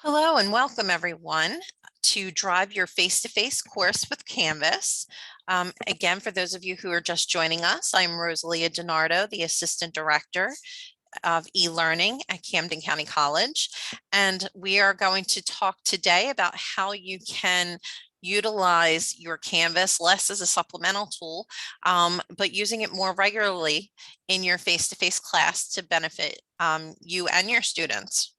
Hello and welcome everyone to Drive Your Face-to-Face course with Canvas. Again, for those of you who are just joining us, I'm Rosalia DiNardo, the Assistant Director of e-learning at Camden County College. And we are going to talk today about how you can utilize your Canvas less as a supplemental tool, but using it more regularly in your face-to-face class to benefit you and your students.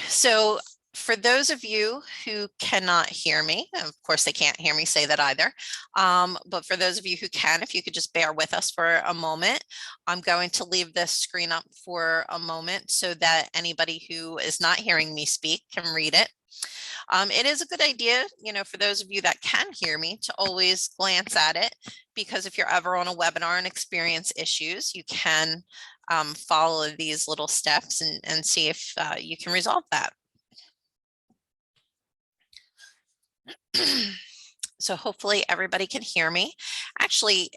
So for those of you who cannot hear me, of course they can't hear me say that either, but for those of you who can, if you could just bear with us for a moment, I'm going to leave this screen up for a moment so that anybody who is not hearing me speak can read it. It is a good idea, for those of you that can hear me, to always glance at it, because if you're ever on a webinar and experience issues, you can follow these little steps and see if you can resolve that. So hopefully everybody can hear me. Actually,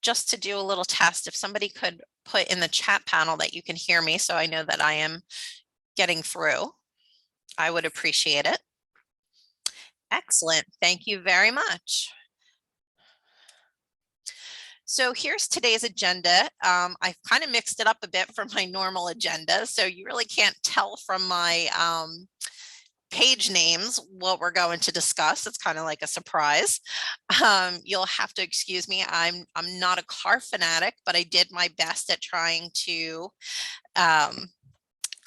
just to do a little test, if somebody could put in the chat panel that you can hear me so I know that I am getting through, I would appreciate it. Excellent. Thank you very much. So here's today's agenda. I've kind of mixed it up a bit from my normal agenda, so you really can't tell from my page names what we're going to discuss. It's kind of like a surprise. You'll have to excuse me. I'm not a car fanatic, but I did my best at trying to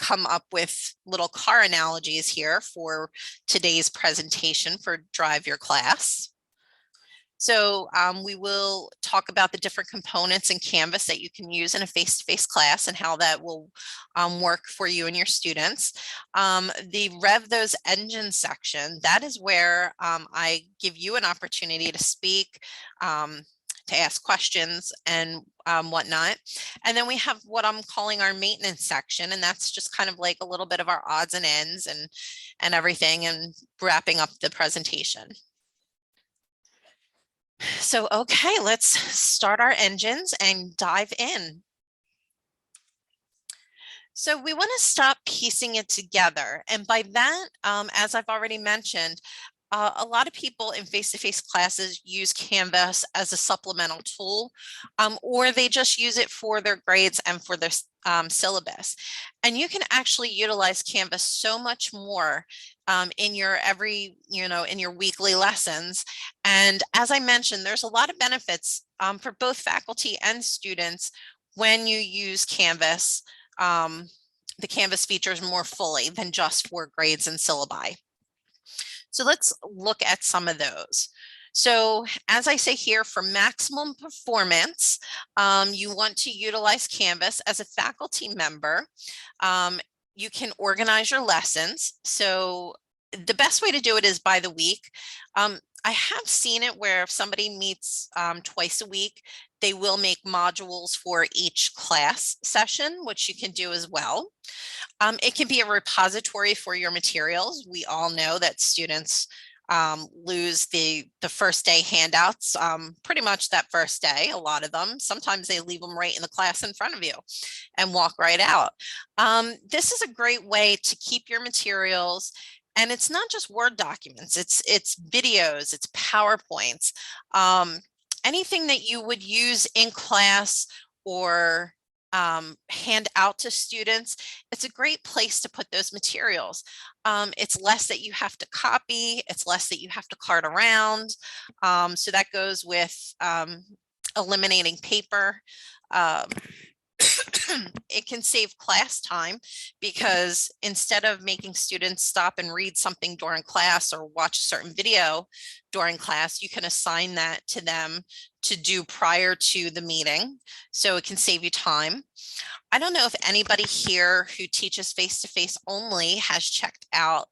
come up with little car analogies here for today's presentation for Drive Your Class. So we will talk about the different components in Canvas that you can use in a face-to-face class and how that will work for you and your students. The Rev Those Engines section, that is where I give you an opportunity to speak, to ask questions and whatnot. And then we have what I'm calling our maintenance section, and that's just kind of like a little bit of our odds and ends and everything, and wrapping up the presentation. So, okay, let's start our engines and dive in. So we want to stop piecing it together. And by that, as I've already mentioned, a lot of people in face-to-face classes use Canvas as a supplemental tool, or they just use it for their grades and for their syllabus. And you can actually utilize Canvas so much more in your in your weekly lessons. And as I mentioned, there's a lot of benefits for both faculty and students when you use Canvas, the Canvas features more fully than just for grades and syllabi. So let's look at some of those. So as I say here, for maximum performance, you want to utilize Canvas as a faculty member. You can organize your lessons. So the best way to do it is by the week. I have seen it where if somebody meets twice a week, they will make modules for each class session, which you can do as well. It can be a repository for your materials. We all know that students lose the first day handouts pretty much that first day, a lot of them. Sometimes they leave them right in the class in front of you and walk right out. This is a great way to keep your materials. And it's not just Word documents, it's videos, it's PowerPoints, anything that you would use in class or hand out to students. It's a great place to put those materials. It's less that you have to copy, it's less that you have to cart around. So that goes with eliminating paper. It can save class time, because instead of making students stop and read something during class or watch a certain video during class, you can assign that to them to do prior to the meeting. So it can save you time. I don't know if anybody here who teaches face-to-face only has checked out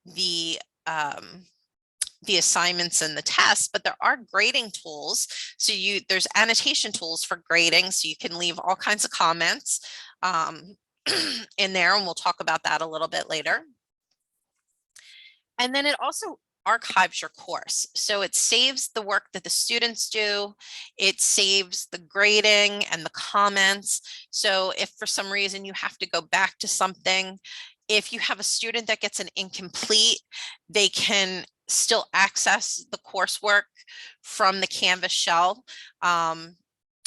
the assignments and the tests, but there are grading tools. So there's annotation tools for grading, so you can leave all kinds of comments in there, and we'll talk about that a little bit later. And then it also archives your course. So it saves the work that the students do. It saves the grading and the comments. So if for some reason you have to go back to something, if you have a student that gets an incomplete, they can still access the coursework from the Canvas shell.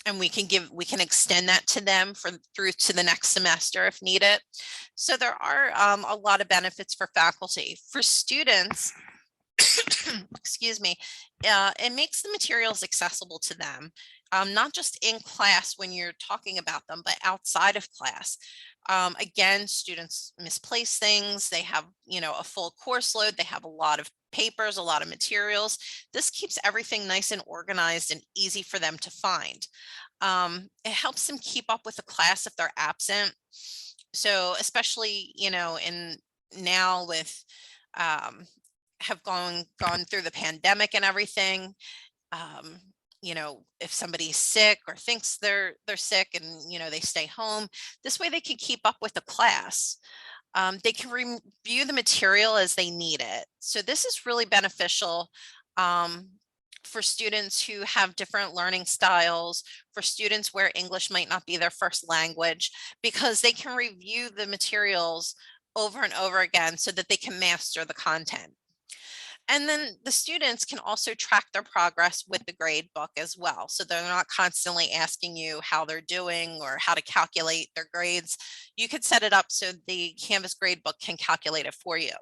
And we can extend that to them through to the next semester if needed. So there are a lot of benefits for faculty. For students, excuse me, it makes the materials accessible to them, not just in class when you're talking about them, but outside of class. Again, students misplace things. They have, a full course load. They have a lot of papers, a lot of materials. This keeps everything nice and organized and easy for them to find. It helps them keep up with the class if they're absent. So especially, in now with have gone through the pandemic and everything. If somebody's sick or thinks they're sick and they stay home, this way they can keep up with the class. They can review the material as they need it. So this is really beneficial for students who have different learning styles, for students where English might not be their first language, because they can review the materials over and over again so that they can master the content. And then the students can also track their progress with the grade book as well. So they're not constantly asking you how they're doing or how to calculate their grades. You could set it up so the Canvas grade book can calculate it for you.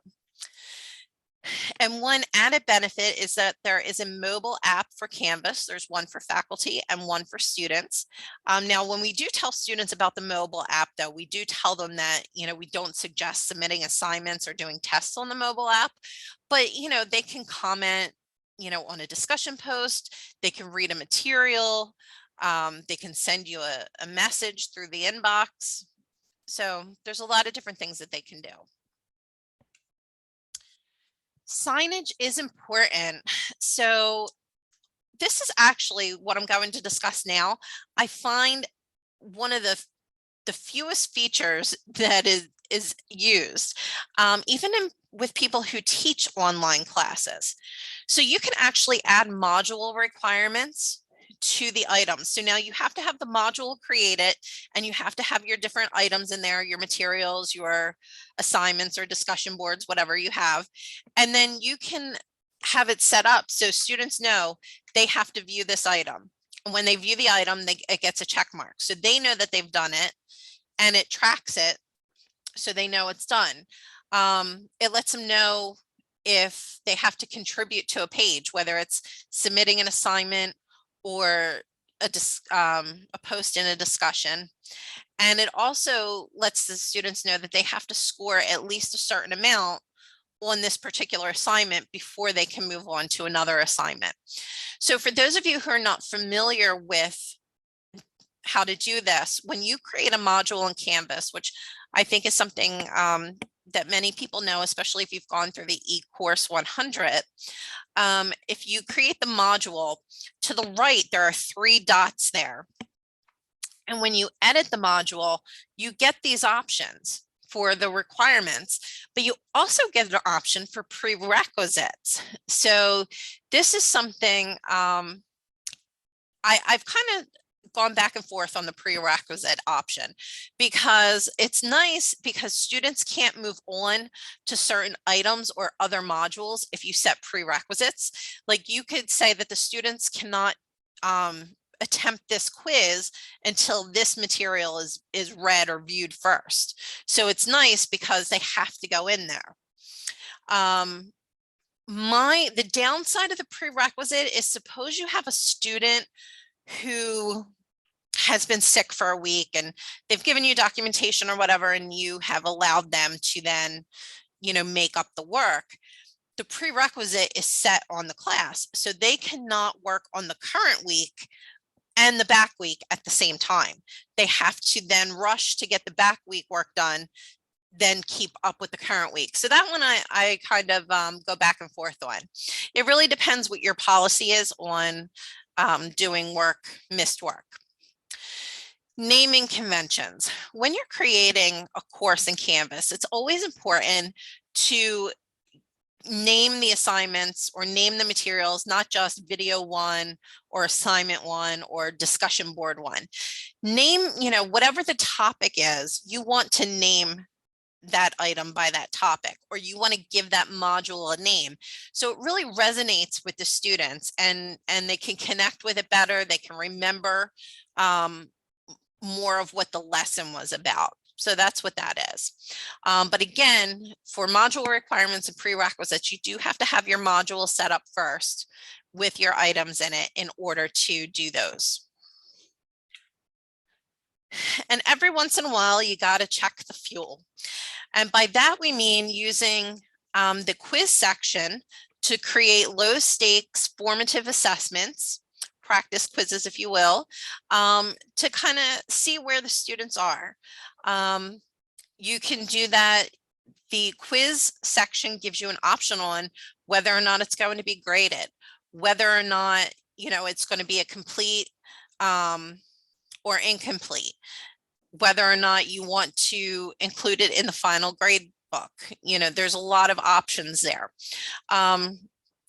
And one added benefit is that there is a mobile app for Canvas. There's one for faculty and one for students. Now, when we do tell students about the mobile app, though, we do tell them that, we don't suggest submitting assignments or doing tests on the mobile app, but, they can comment, on a discussion post, they can read a material, they can send you a message through the inbox. So there's a lot of different things that they can do. Signage is important. So this is actually what I'm going to discuss now. I find one of the fewest features that is used, even with people who teach online classes. So you can actually add module requirements to the items. So now you have to have the module created and you have to have your different items in there, your materials, your assignments or discussion boards, whatever you have. And then you can have it set up so students know they have to view this item. And when they view the item, it gets a check mark. So they know that they've done it and it tracks it so they know it's done. It lets them know if they have to contribute to a page, whether it's submitting an assignment or a post in a discussion. And it also lets the students know that they have to score at least a certain amount on this particular assignment before they can move on to another assignment. So for those of you who are not familiar with how to do this, when you create a module in Canvas, which I think is something that many people know, especially if you've gone through the eCourse 100, if you create the module, to the right, there are 3 dots there. And when you edit the module, you get these options for the requirements, but you also get an option for prerequisites. So this is something I've kind of gone back and forth on the prerequisite option, because it's nice because students can't move on to certain items or other modules if you set prerequisites. Like you could say that the students cannot attempt this quiz until this material is read or viewed first. So it's nice because they have to go in there. The downside of the prerequisite is, suppose you have a student who has been sick for a week and they've given you documentation or whatever, and you have allowed them to then, make up the work. The prerequisite is set on the class, so they cannot work on the current week and the back week at the same time. They have to then rush to get the back week work done, then keep up with the current week. So that one I kind of go back and forth on. It really depends what your policy is on doing missed work. Naming conventions. When you're creating a course in Canvas, it's always important to name the assignments or name the materials, not just video one or assignment one or discussion board one. Name, whatever the topic is, you want to name that item by that topic, or you want to give that module a name. So it really resonates with the students, and they can connect with it better. They can remember more of what the lesson was about. So that's what that is. But again, for module requirements and prerequisites, you do have to have your module set up first with your items in it in order to do those. And every once in a while, you got to check the fuel. And by that, we mean using the quiz section to create low stakes formative assessments, practice quizzes, if you will, to kind of see where the students are. You can do that. The quiz section gives you an option on whether or not it's going to be graded, whether or not, it's going to be a complete or incomplete, whether or not you want to include it in the final grade book. There's a lot of options there.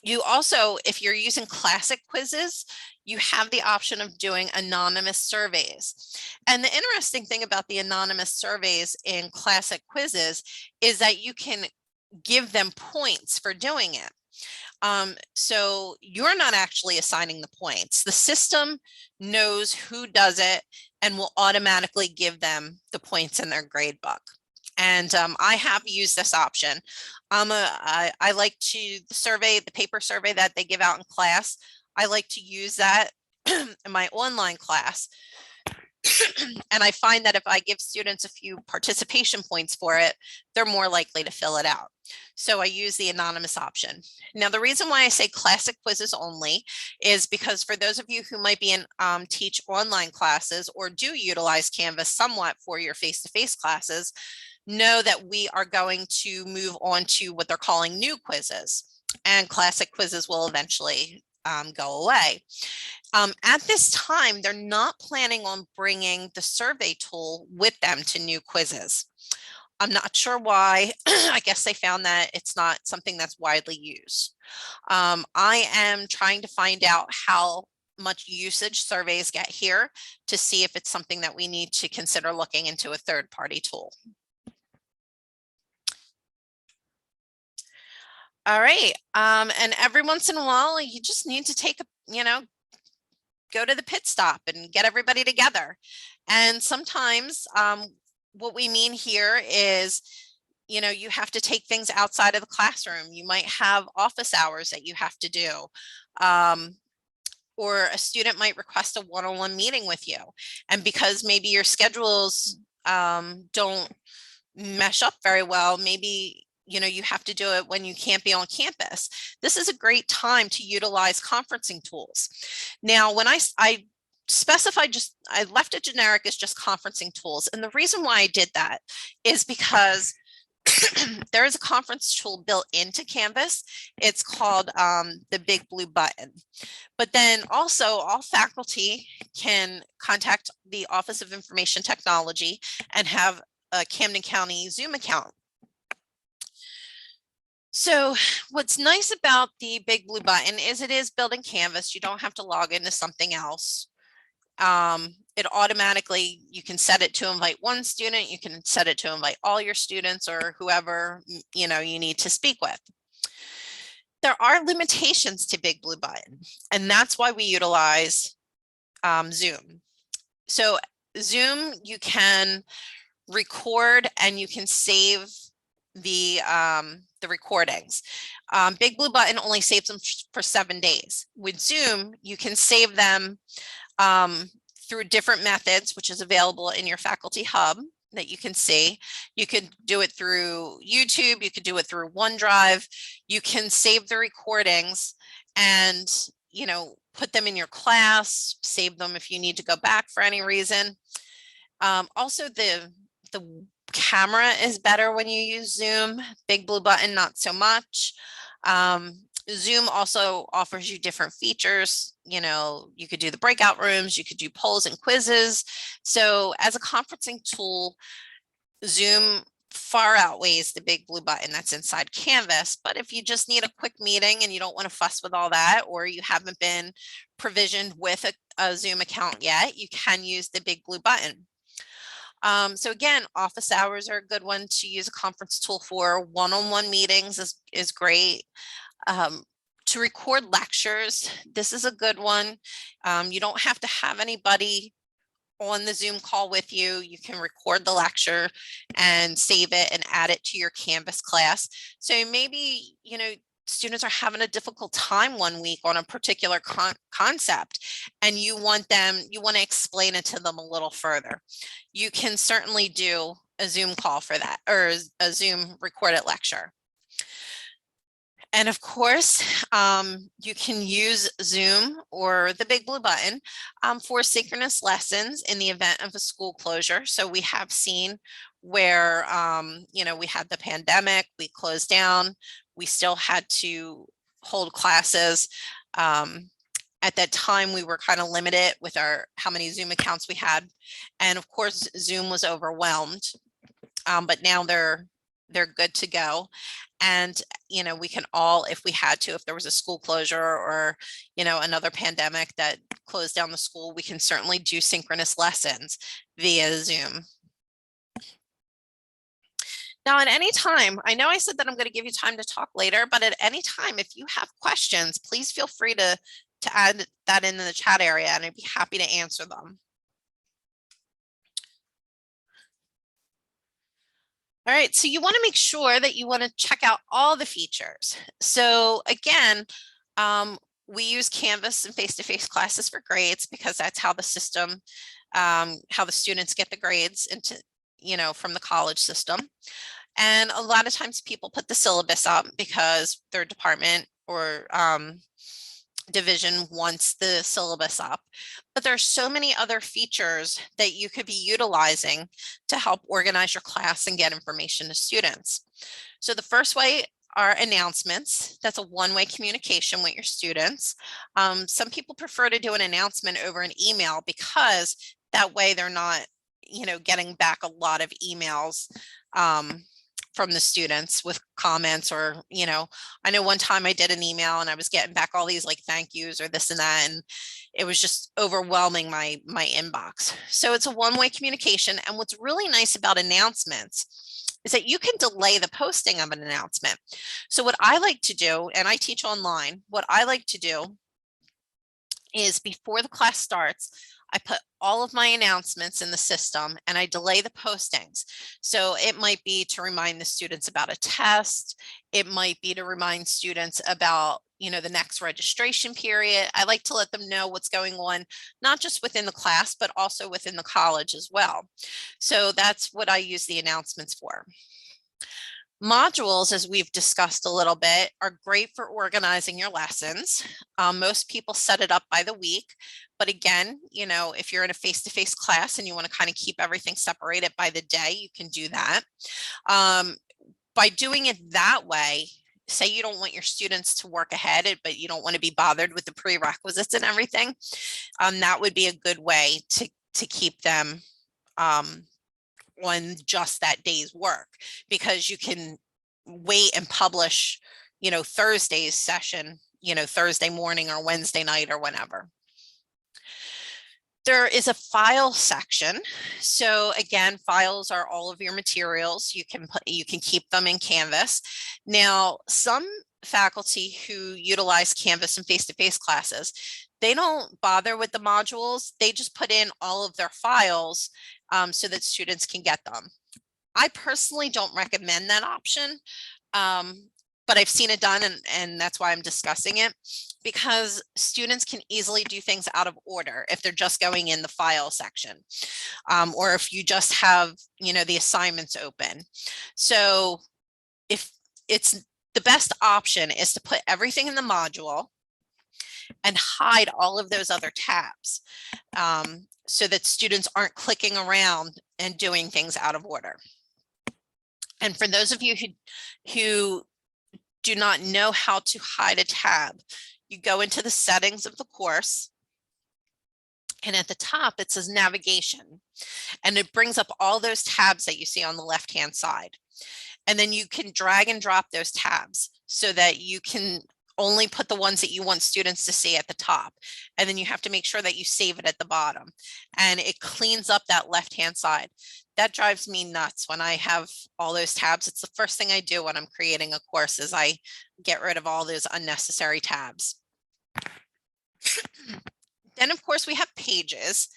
You also, if you're using classic quizzes, you have the option of doing anonymous surveys. And the interesting thing about the anonymous surveys in classic quizzes is that you can give them points for doing it. So you're not actually assigning the points. The system knows who does it and will automatically give them the points in their grade book. And I have used this option. I like to the paper survey that they give out in class. I like to use that in my online class. And I find that if I give students a few participation points for it, they're more likely to fill it out. So I use the anonymous option. Now, the reason why I say classic quizzes only is because for those of you who might be in teach online classes or do utilize Canvas somewhat for your face-to-face classes, know that we are going to move on to what they're calling new quizzes, and classic quizzes will eventually go away. At this time, they're not planning on bringing the survey tool with them to new quizzes. I'm not sure why. I guess they found that it's not something that's widely used. I am trying to find out how much usage surveys get here to see if it's something that we need to consider looking into a third-party tool. All right. And every once in a while, you just need to take go to the pit stop and get everybody together. And sometimes what we mean here is, you have to take things outside of the classroom. You might have office hours that you have to do. Or a student might request a one-on-one meeting with you. And because maybe your schedules don't mesh up very well, maybe you have to do it when you can't be on campus. This is a great time to utilize conferencing tools. Now, when I specified I left it generic as just conferencing tools. And the reason why I did that is because there is a conference tool built into Canvas. It's called the Big Blue Button. But then also all faculty can contact the Office of Information Technology and have a Camden County Zoom account. So what's nice about the Big Blue Button is it is built in Canvas. You don't have to log into something else. It automatically, you can set it to invite one student, you can set it to invite all your students or whoever you need to speak with. There are limitations to Big Blue Button, and that's why we utilize Zoom. So Zoom, you can record and you can save the recordings. Big Blue Button only saves them for 7 days. With Zoom, you can save them through different methods, which is available in your faculty hub that you can see. You could do it through YouTube, you could do it through OneDrive. You can save the recordings and put them in your class, save them if you need to go back for any reason. Also, the camera is better when you use Zoom. Big Blue Button, not so much. Zoom also offers you different features. You could do the breakout rooms, you could do polls and quizzes. So as a conferencing tool, Zoom far outweighs the big blue button that's inside Canvas. But if you just need a quick meeting and you don't want to fuss with all that, or you haven't been provisioned with a Zoom account yet, you can use the big blue button. So again, office hours are a good one to use a conference tool for. One-on-one meetings is great. To record lectures, this is a good one. You don't have to have anybody on the Zoom call with you. You can record the lecture and save it and add it to your Canvas class. So maybe, students are having a difficult time one week on a particular concept, and you want to explain it to them a little further. You can certainly do a Zoom call for that, or a Zoom recorded lecture. And of course, you can use Zoom or the big blue button for synchronous lessons in the event of a school closure. So we have seen where, we had the pandemic, we closed down, we still had to hold classes. At that time, we were kind of limited with how many Zoom accounts we had. And of course, Zoom was overwhelmed, but now they're good to go. And, we can all, if we had to, if there was a school closure or, another pandemic that closed down the school, we can certainly do synchronous lessons via Zoom. Now, at any time, I know I said that I'm going to give you time to talk later, but at any time, if you have questions, please feel free to add that in the chat area, and I'd be happy to answer them. All right, so you want to make sure that you want to check out all the features. So again, we use Canvas in face-to-face classes for grades because that's how the system, how the students get the grades into, from the college system. And a lot of times people put the syllabus up because their department or division wants the syllabus up. But there's so many other features that you could be utilizing to help organize your class and get information to students. So the first way are announcements. That's a one-way communication with your students. Some people prefer to do an announcement over an email because that way they're not, getting back a lot of emails from the students with comments, or, I know one time I did an email and I was getting back all these like thank yous or this and that, and it was just overwhelming my inbox. So it's a one-way communication. And what's really nice about announcements is that you can delay the posting of an announcement. So what I like to do, and I teach online, what I like to do is before the class starts, I put all of my announcements in the system and I delay the postings. So it might be to remind the students about a test. It might be to remind students about, the next registration period. I like to let them know what's going on, not just within the class, but also within the college as well. So that's what I use the announcements for. Modules, as we've discussed a little bit, are great for organizing your lessons. Most people set it up by the week, but again, if you're in a face-to-face class and you want to kind of keep everything separated by the day, you can do that. By doing it that way, say you don't want your students to work ahead, but you don't want to be bothered with the prerequisites and everything, that would be a good way to keep them on just that day's work, because you can wait and publish, Thursday's session, Thursday morning or Wednesday night or whenever. There is a file section. So again, files are all of your materials. You can keep them in Canvas. Now, some faculty who utilize Canvas in face-to-face classes, they don't bother with the modules. They just put in all of their files so that students can get them. I personally don't recommend that option, but I've seen it done, and that's why I'm discussing it, because students can easily do things out of order if they're just going in the file section, or if you just have, the assignments open. So if it's the best option is to put everything in the module and hide all of those other tabs, so that students aren't clicking around and doing things out of order. And for those of you who do not know how to hide a tab, you go into the settings of the course And at the top, it says navigation. And it brings up all those tabs that you see on the left-hand side. And then you can drag and drop those tabs so that you can only put the ones that you want students to see at the top. And then you have to make sure that you save it at the bottom. And it cleans up that left-hand side. That drives me nuts when I have all those tabs. It's the first thing I do when I'm creating a course is I get rid of all those unnecessary tabs. Then, of course, we have pages.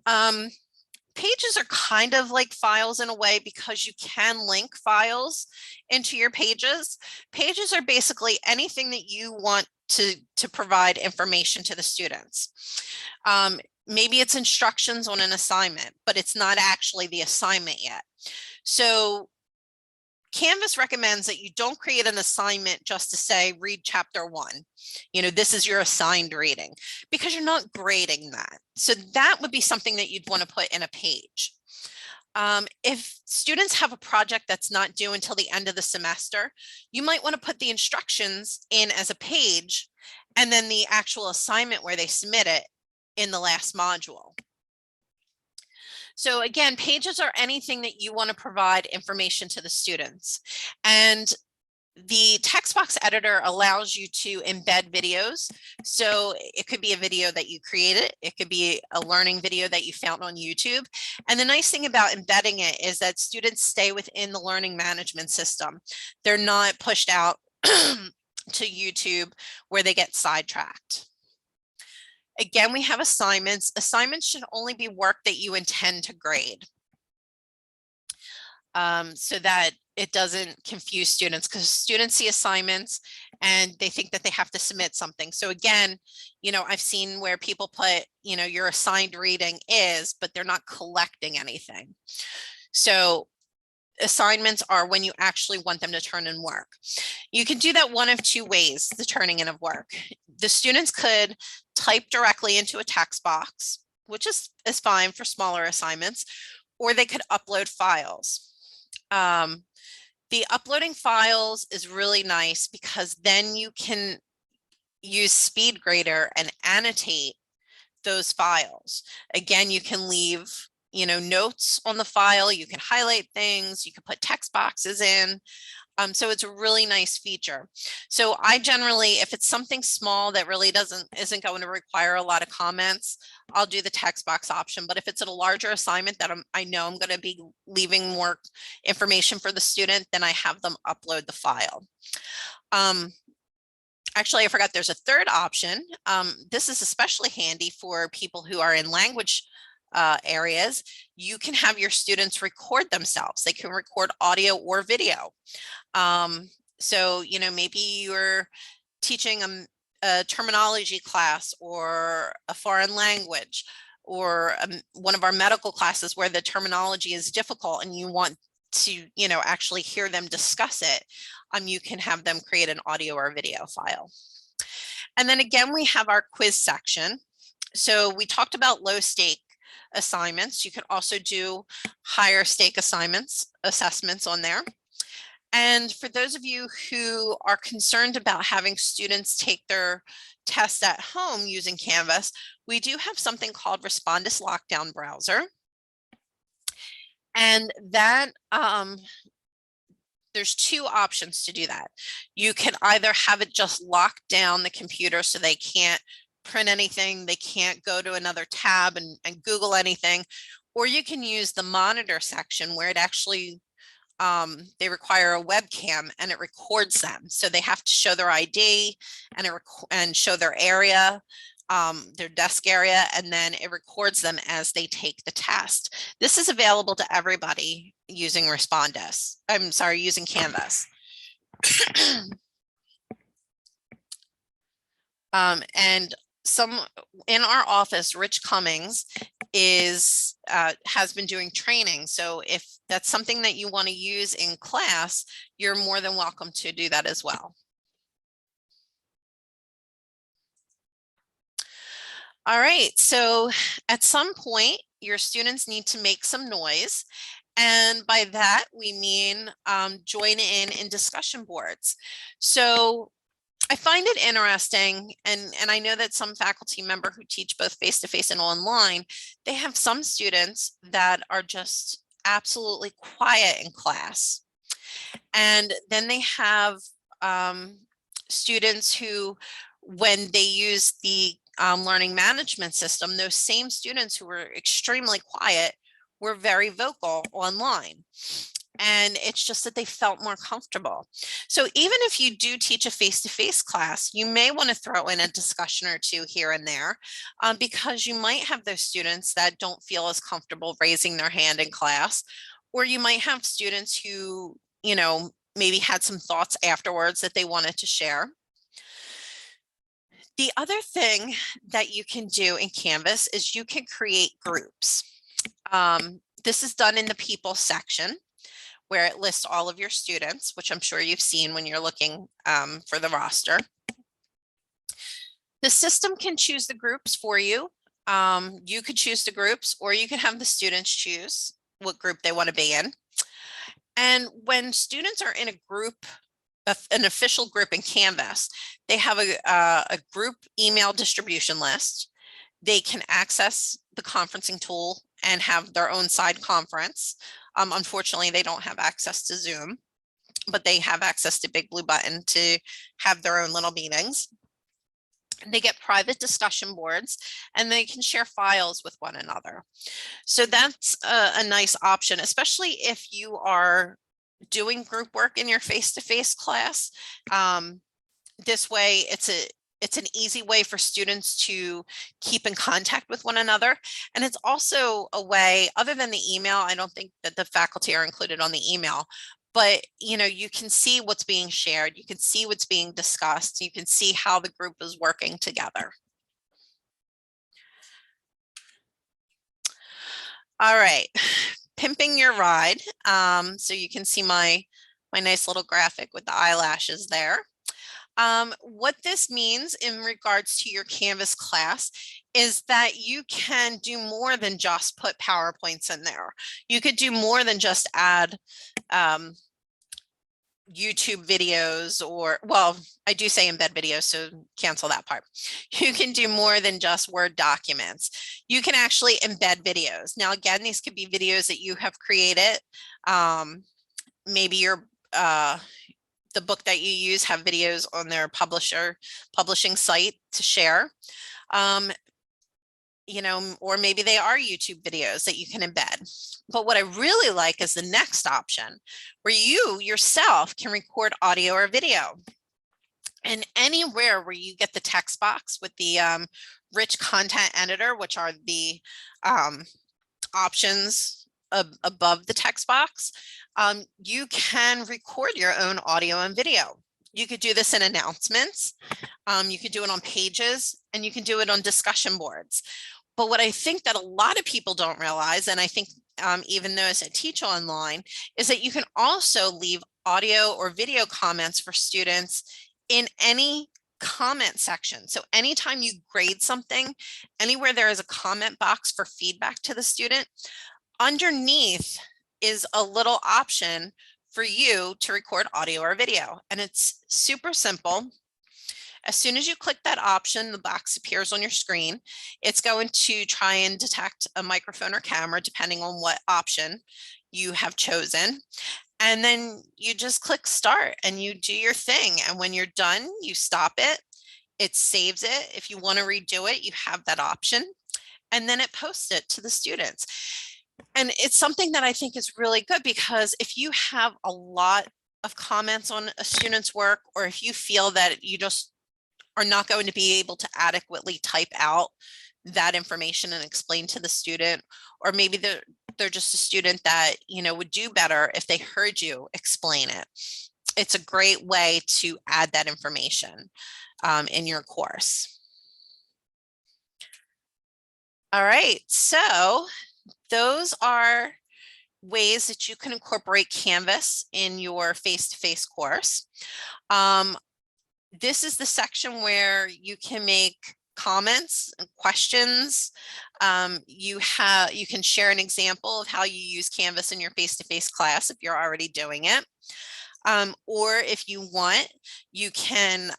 Pages are kind of like files in a way because you can link files into your pages. Pages are basically anything that you want to provide information to the students. Maybe it's instructions on an assignment, but it's not actually the assignment yet. So Canvas recommends that you don't create an assignment just to say, read chapter 1. You know, this is your assigned reading, because you're not grading that. So that would be something that you'd want to put in a page. If students have a project that's not due until the end of the semester, you might want to put the instructions in as a page and then the actual assignment where they submit it in the last module. So again, pages are anything that you want to provide information to the students. And the text box editor allows you to embed videos. So it could be a video that you created. It could be a learning video that you found on YouTube. And the nice thing about embedding it is that students stay within the learning management system. They're not pushed out to YouTube where they get sidetracked. Again, we have assignments. Assignments should only be work that you intend to grade, so that it doesn't confuse students, because students see assignments and they think that they have to submit something. So again, you know, I've seen where people put, you know, your assigned reading is, but they're not collecting anything. So assignments are when you actually want them to turn in work. You can do that one of two ways, the turning in of work. The students could type directly into a text box, which is fine for smaller assignments, or they could upload files. The uploading files is really nice because then you can use SpeedGrader and annotate those files. Again, you can leave, you know, notes on the file, you can highlight things, you can put text boxes in. So it's a really nice feature. So I generally, if it's something small that really isn't going to require a lot of comments, I'll do the text box option. But if it's a larger assignment that I know I'm going to be leaving more information for the student, then I have them upload the file. Actually, I forgot there's a third option. This is especially handy for people who are in language areas. You can have your students record themselves. They can record audio or video. So, you know, maybe you're teaching a terminology class or a foreign language, or one of our medical classes where the terminology is difficult and you want to, you know, actually hear them discuss it. You can have them create an audio or video file. And then again, we have our quiz section. So we talked about low stake assignments. You can also do higher stake assessments on there. And for those of you who are concerned about having students take their tests at home using Canvas, we do have something called Respondus Lockdown Browser. And that, there's two options to do that. You can either have it just lock down the computer so they can't print anything, they can't go to another tab and Google anything, or you can use the monitor section where it actually, they require a webcam and it records them. So they have to show their ID and show their area, their desk area, and then it records them as they take the test. This is available to everybody using using Canvas. And in our office, Rich Cummings has been doing training. So if that's something that you want to use in class, you're more than welcome to do that as well. All right, so at some point, your students need to make some noise. And by that, we mean join in discussion boards. So I find it interesting, and I know that some faculty member who teach both face-to-face and online, they have some students that are just absolutely quiet in class. And then they have students who, when they use the learning management system, those same students who were extremely quiet were very vocal online. And it's just that they felt more comfortable. So even if you do teach a face-to-face class, you may want to throw in a discussion or two here and there, because you might have those students that don't feel as comfortable raising their hand in class, or you might have students who, maybe had some thoughts afterwards that they wanted to share. The other thing that you can do in Canvas is you can create groups. This is done in the people section, where it lists all of your students, which I'm sure you've seen when you're looking for the roster. The system can choose the groups for you. You could choose the groups, or you can have the students choose what group they want to be in. And when students are in a group, an official group in Canvas, they have a group email distribution list. They can access the conferencing tool and have their own side conference. Unfortunately, they don't have access to Zoom, but they have access to Big Blue Button to have their own little meetings. They get private discussion boards, and they can share files with one another. So that's a nice option, especially if you are doing group work in your face-to-face class. This way, it's an easy way for students to keep in contact with one another. And it's also a way, other than the email, I don't think that the faculty are included on the email, but you can see what's being shared, you can see what's being discussed, you can see how the group is working together. All right, pimping your ride. So you can see my nice little graphic with the eyelashes there. What this means in regards to your Canvas class is that you can do more than just put PowerPoints in there. You could do more than just add YouTube videos, or, well, I do say embed videos, so cancel that part. You can do more than just Word documents. You can actually embed videos. Now, again, these could be videos that you have created. Maybe your the book that you use have videos on their publishing site to share. Or maybe they are YouTube videos that you can embed. But what I really like is the next option, where you yourself can record audio or video. And anywhere where you get the text box with the rich content editor, which are the options above the text box, you can record your own audio and video. You could do this in announcements, you could do it on pages, and you can do it on discussion boards. But what I think that a lot of people don't realize, and I think even those that teach online, is that you can also leave audio or video comments for students in any comment section. So anytime you grade something, anywhere there is a comment box for feedback to the student, underneath is a little option for you to record audio or video. And it's super simple. As soon as you click that option, the box appears on your screen. It's going to try and detect a microphone or camera, depending on what option you have chosen. And then you just click start and you do your thing. And when you're done, you stop it. It saves it. If you want to redo it, you have that option. And then it posts it to the students. And it's something that I think is really good, because if you have a lot of comments on a student's work, or if you feel that you just are not going to be able to adequately type out that information and explain to the student, or maybe they're just a student that would do better if they heard you explain it, it's a great way to add that information in your course. All right, so those are ways that you can incorporate Canvas in your face-to-face course. This is the section where you can make comments and questions. You can share an example of how you use Canvas in your face-to-face class if you're already doing it. Or if you want, you can,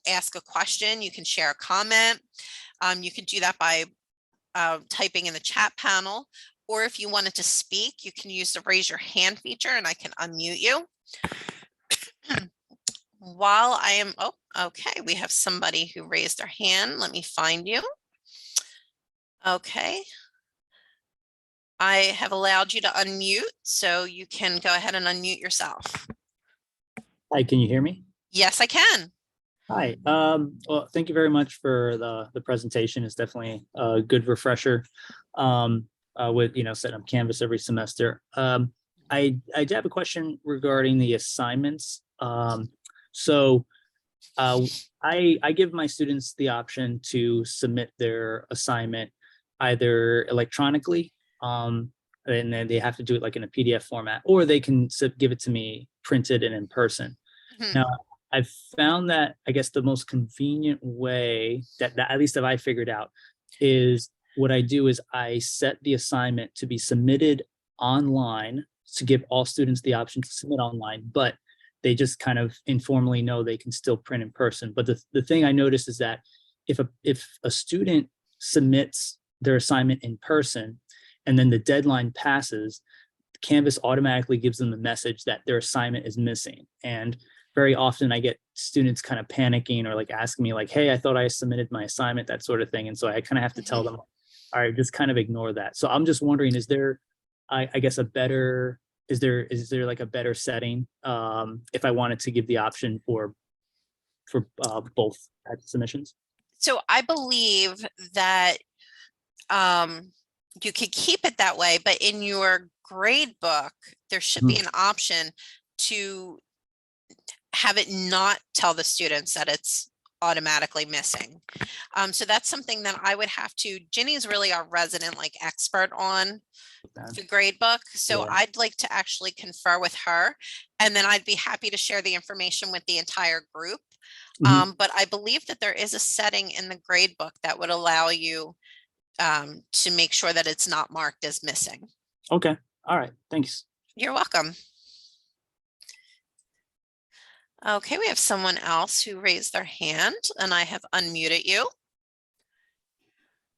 ask a question, you can share a comment. You can do that by typing in the chat panel, or if you wanted to speak, you can use the raise your hand feature and I can unmute you. While I am, oh, okay, we have somebody who raised their hand. Let me find you. Okay. I have allowed you to unmute, so you can go ahead and unmute yourself. Hi, can you hear me? Yes, I can. Hi. Well, thank you very much for the presentation. It's definitely a good refresher with setting up Canvas every semester. I do have a question regarding the assignments. So I give my students the option to submit their assignment either electronically, and then they have to do it like in a PDF format, or they can give it to me printed and in person. Now, I've found that I guess the most convenient way that at least that I figured out is what I do is I set the assignment to be submitted online to give all students the option to submit online, but they just kind of informally know they can still print in person. But the thing I noticed is that if a student submits their assignment in person and then the deadline passes, Canvas automatically gives them the message that their assignment is missing. And very often I get students kind of panicking or like asking me like, hey, I thought I submitted my assignment, that sort of thing. And so I kind of have to tell them, all right, just kind of ignore that. So I'm just wondering, is there, I guess, is there like a better setting if I wanted to give the option for both types of submissions? So I believe that you could keep it that way, but in your grade book, there should be an option to have it not tell the students that it's automatically missing. So that's something that I would have to, Ginny's really our resident like expert on the grade book. So Yeah. I'd like to actually confer with her, and then I'd be happy to share the information with the entire group. But I believe that there is a setting in the grade book that would allow you to make sure that it's not marked as missing. Okay. All right. Thanks. You're welcome. Okay, we have someone else who raised their hand and I have unmuted you.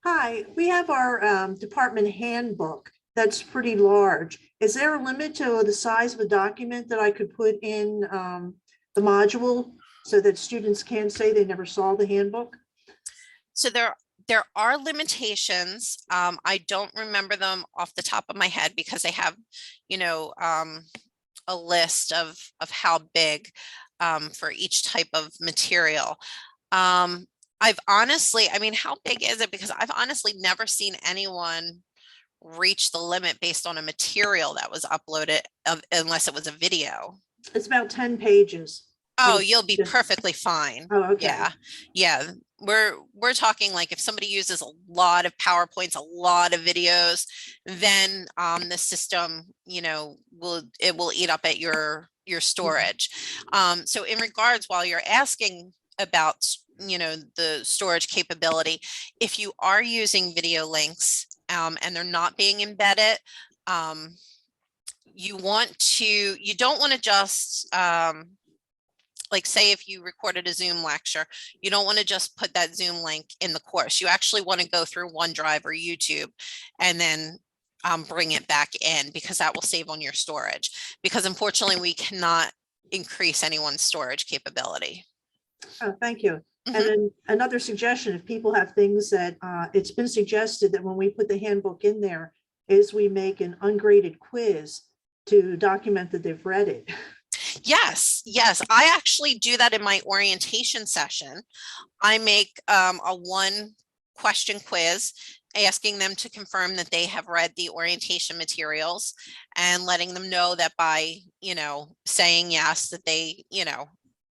Hi, we have our department handbook that's pretty large. Is there a limit to the size of a document that I could put in the module so that students can't say they never saw the handbook? So there are limitations. I don't remember them off the top of my head because they have, a list of how big for each type of material. I've honestly, I mean, how big is it? Because I've honestly never seen anyone reach the limit based on a material that was uploaded unless it was a video. It's about 10 pages. Oh, you'll be perfectly fine. Oh, okay. Yeah. Yeah. We're talking like if somebody uses a lot of PowerPoints, a lot of videos, then the system, will eat up at your storage. So in regards, while you're asking about, the storage capability, if you are using video links and they're not being embedded, you don't want to just like say if you recorded a Zoom lecture, you don't want to just put that Zoom link in the course. You actually want to go through OneDrive or YouTube and then bring it back in, because that will save on your storage, because unfortunately we cannot increase anyone's storage capability. Oh, thank you. And then another suggestion, if people have things that it's been suggested that when we put the handbook in there is we make an ungraded quiz to document that they've read it. Yes, I actually do that in my orientation session. I make a 1-question quiz asking them to confirm that they have read the orientation materials and letting them know that by, saying yes, that they,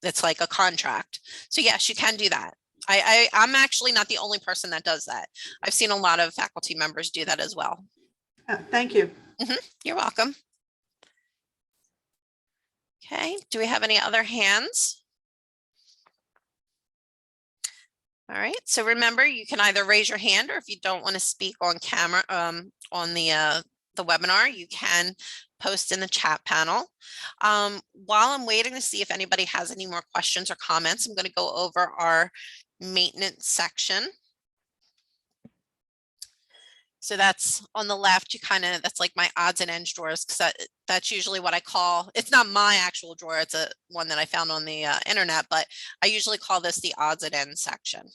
that's like a contract. So yes, you can do that. I'm actually not the only person that does that. I've seen a lot of faculty members do that as well. Thank you. You're welcome. Okay, do we have any other hands? All right, so remember, you can either raise your hand, or if you don't want to speak on camera, on the the webinar, you can post in the chat panel. While I'm waiting to see if anybody has any more questions or comments, I'm going to go over our maintenance section. So that's on the left, that's like my odds and ends drawers, because that's usually what I call, it's not my actual drawer, it's one that I found on the internet, but I usually call this the odds and ends section.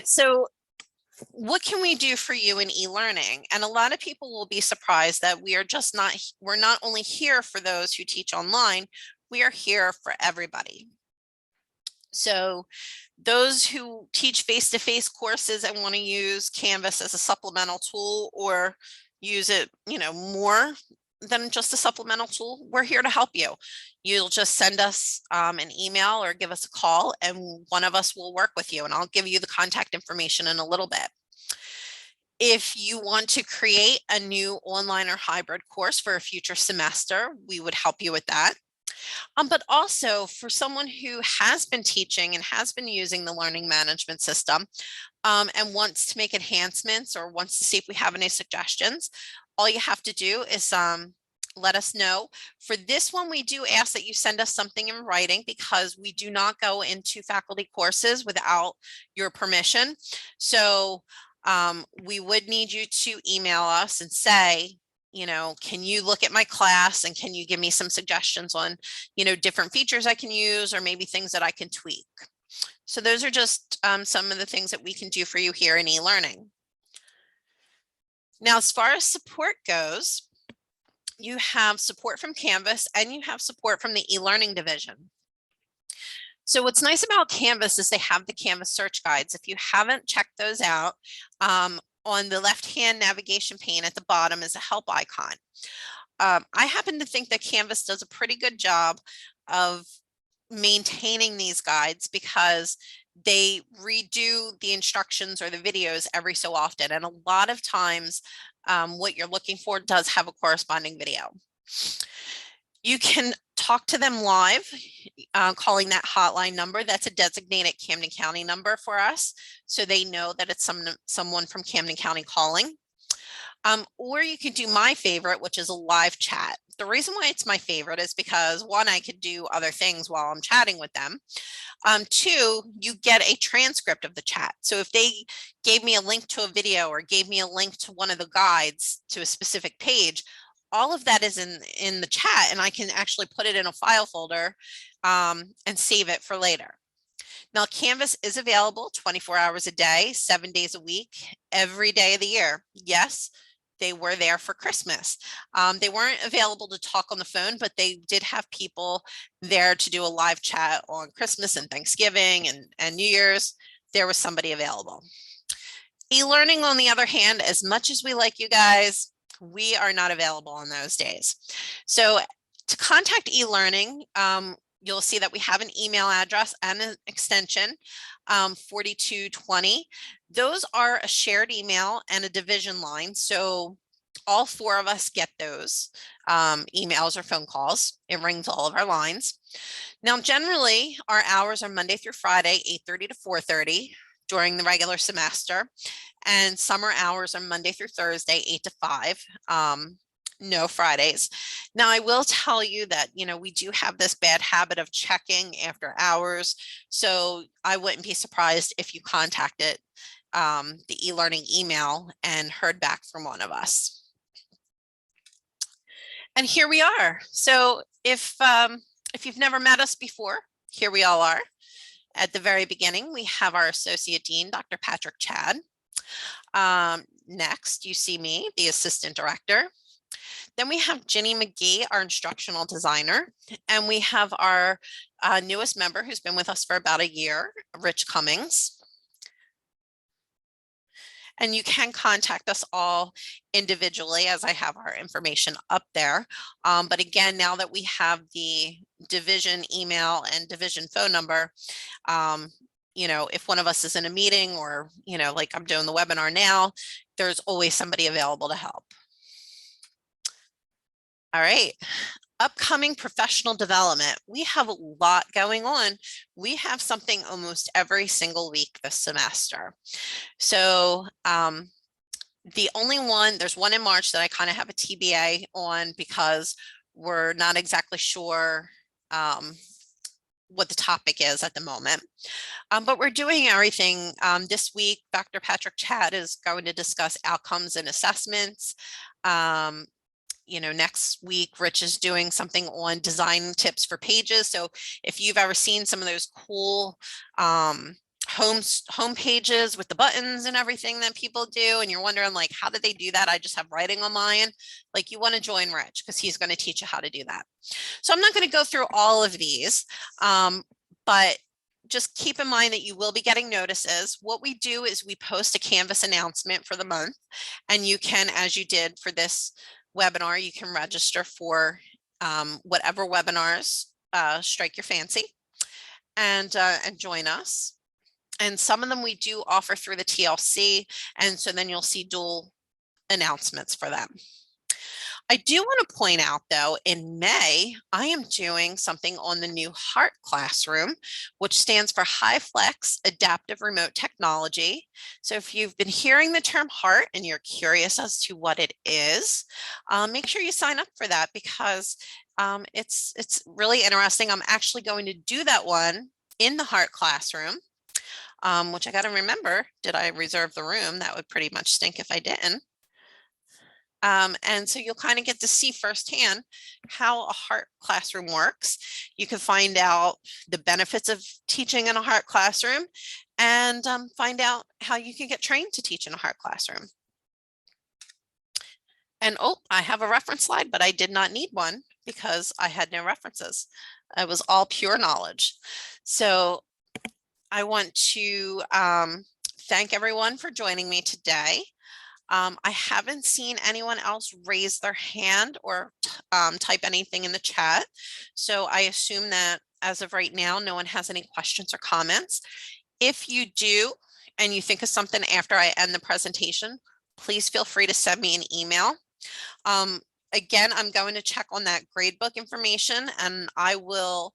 So what can we do for you in e-learning? And a lot of people will be surprised that we're not only here for those who teach online, we are here for everybody. So those who teach face-to-face courses and want to use Canvas as a supplemental tool, or use it, more than just a supplemental tool, we're here to help you. You'll just send us an email or give us a call, and one of us will work with you, and I'll give you the contact information in a little bit. If you want to create a new online or hybrid course for a future semester, we would help you with that. But also for someone who has been teaching and has been using the learning management system and wants to make enhancements or wants to see if we have any suggestions, all you have to do is let us know. For this one, we do ask that you send us something in writing, because we do not go into faculty courses without your permission. So we would need you to email us and say, can you look at my class and can you give me some suggestions on, different features I can use, or maybe things that I can tweak. So those are just some of the things that we can do for you here in e-learning. Now, as far as support goes, you have support from Canvas and you have support from the e-learning division. So what's nice about Canvas is they have the Canvas search guides. If you haven't checked those out, on the left-hand navigation pane at the bottom is a help icon. I happen to think that Canvas does a pretty good job of maintaining these guides, because they redo the instructions or the videos every so often. And a lot of times what you're looking for does have a corresponding video. You can talk to them live, calling that hotline number. That's a designated Camden County number for us, so they know that it's someone from Camden County calling. Or you can do my favorite, which is a live chat. The reason why it's my favorite is because, one, I could do other things while I'm chatting with them. Two, you get a transcript of the chat. So if they gave me a link to a video or gave me a link to one of the guides to a specific page, all of that is in the chat, and I can actually put it in a file folder and save it for later. Now, Canvas is available 24 hours a day, 7 days a week, every day of the year. Yes, they were there for Christmas. They weren't available to talk on the phone, but they did have people there to do a live chat on Christmas and Thanksgiving and New Year's. There was somebody available. E-learning, on the other hand, as much as we like you guys, we are not available on those days. So to contact e-learning, you'll see that we have an email address and an extension, 4220. Those are a shared email and a division line. So all four of us get those emails or phone calls. It rings all of our lines. Now, generally, our hours are Monday through Friday, 8:30 to 4:30 during the regular semester. And summer hours are Monday through Thursday, 8 to 5. No Fridays. Now, I will tell you that, we do have this bad habit of checking after hours. So I wouldn't be surprised if you contacted the e-learning email and heard back from one of us. And here we are. So if you've never met us before, here we all are. At the very beginning, we have our Associate Dean, Dr. Patrick Chad. Next, you see me, the Assistant Director. Then we have Ginny McGee, our Instructional Designer. And we have our newest member who's been with us for about a year, Rich Cummings. And you can contact us all individually, as I have our information up there. But again, now that we have the division email and division phone number, if one of us is in a meeting or, like I'm doing the webinar now, there's always somebody available to help. All right. Upcoming professional development. We have a lot going on. We have something almost every single week this semester. So The only one, there's one in March that I kind of have a TBA on because we're not exactly sure what the topic is at the moment. But we're doing everything. This week, Dr. Patrick Chad is going to discuss outcomes and assessments. Next week, Rich is doing something on design tips for pages. So if you've ever seen some of those cool home pages with the buttons and everything that people do, and you're wondering like, how did they do that? I just have writing on mine. Like, you want to join Rich because he's going to teach you how to do that. So I'm not going to go through all of these, but just keep in mind that you will be getting notices. What we do is we post a Canvas announcement for the month, and you can, as you did for this webinar, you can register for whatever webinars strike your fancy and join us. And some of them we do offer through the TLC, and so then you'll see dual announcements for them. I do want to point out, though, in May, I am doing something on the new HEART classroom, which stands for High Flex Adaptive Remote Technology. So if you've been hearing the term HEART and you're curious as to what it is, make sure you sign up for that because it's really interesting. I'm actually going to do that one in the HEART classroom, which I got to remember, did I reserve the room? That would pretty much stink if I didn't. And so you'll kind of get to see firsthand how a HEART classroom works. You can find out the benefits of teaching in a HEART classroom and find out how you can get trained to teach in a HEART classroom. And oh, I have a reference slide, but I did not need one because I had no references. It was all pure knowledge. So I want to thank everyone for joining me today. I haven't seen anyone else raise their hand or type anything in the chat. So I assume that as of right now, no one has any questions or comments. If you do, and you think of something after I end the presentation, please feel free to send me an email. Again, I'm going to check on that gradebook information, and I will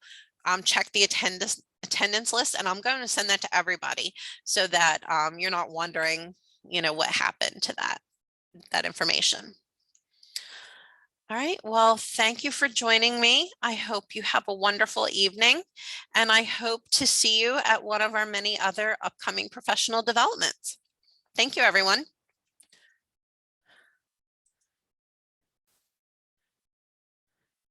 check the attendance list, and I'm going to send that to everybody so that you're not wondering what happened to that information. All right, well, thank you for joining me. I hope you have a wonderful evening, and I hope to see you at one of our many other upcoming professional developments. Thank you, everyone.